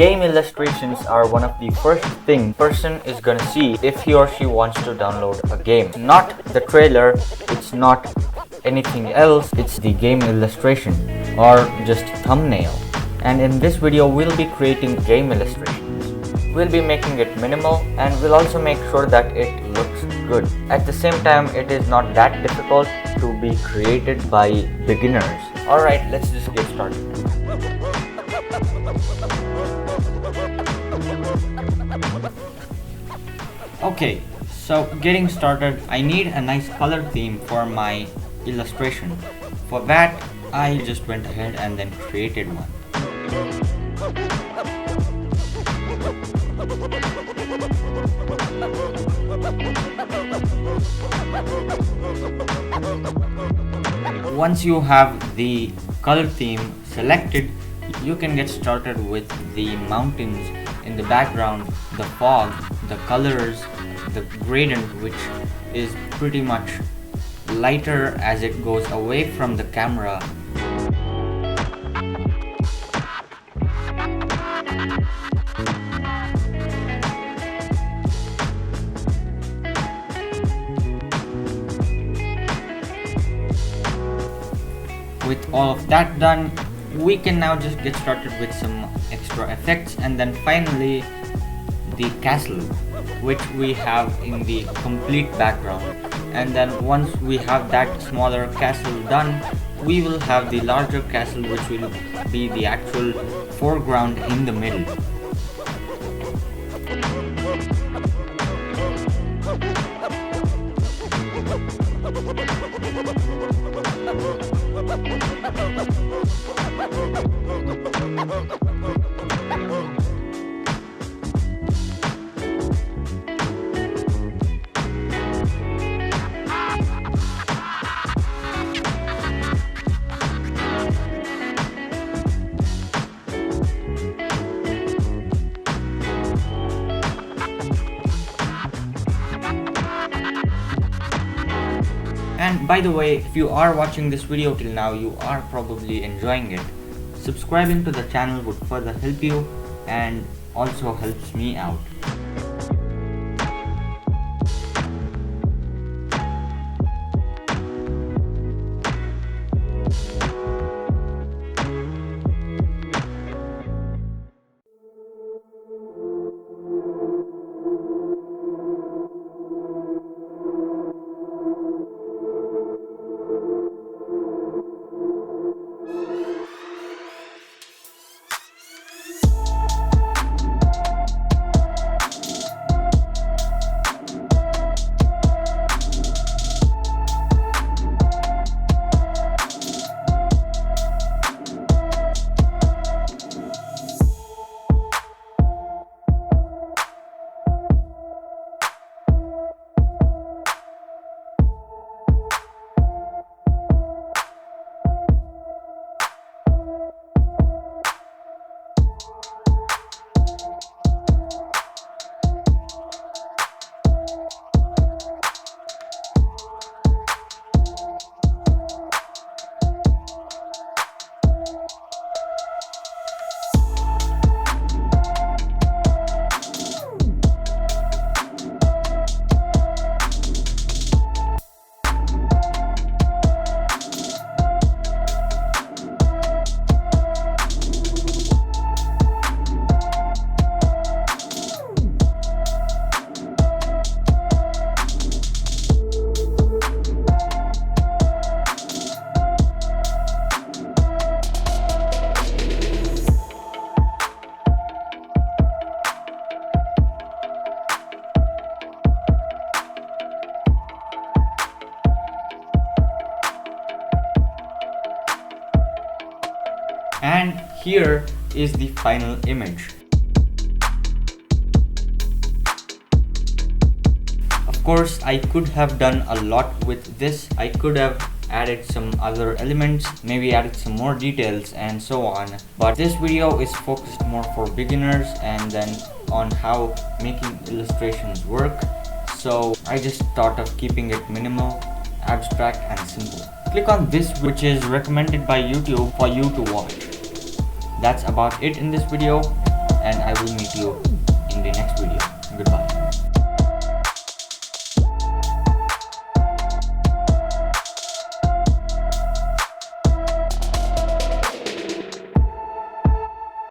Game illustrations are one of the first things person is gonna see if he or she wants to download a game. Not the trailer, it's not anything else, it's the game illustration or just thumbnail. And in this video we'll be creating game illustrations. We'll be making it minimal and we'll also make sure that it looks good. At the same time, it is not that difficult to be created by beginners. Alright, let's just get started. Okay, so getting started, I need a nice color theme for my illustration. For that, I just went ahead and then created one. Once you have the color theme selected, you can get started with the mountains in the background, the fog, the colors, the gradient, which is pretty much lighter as it goes away from the camera. With all of that done, we can now just get started with some extra effects, and then finally the castle, which we have in the complete background. And then once we have that smaller castle done, we will have the larger castle, which will be the actual foreground in the middle. And by the way, if you are watching this video till now, you are probably enjoying it. Subscribing to the channel would further help you and also helps me out. And here is the final image. Of course, I could have done a lot with this. I could have added some other elements, maybe added some more details and so on. But this video is focused more for beginners and then on how making illustrations work. So I just thought of keeping it minimal, abstract and simple. Click on this, which is recommended by YouTube for you to watch. That's about it in this video, and I will meet you in the next video.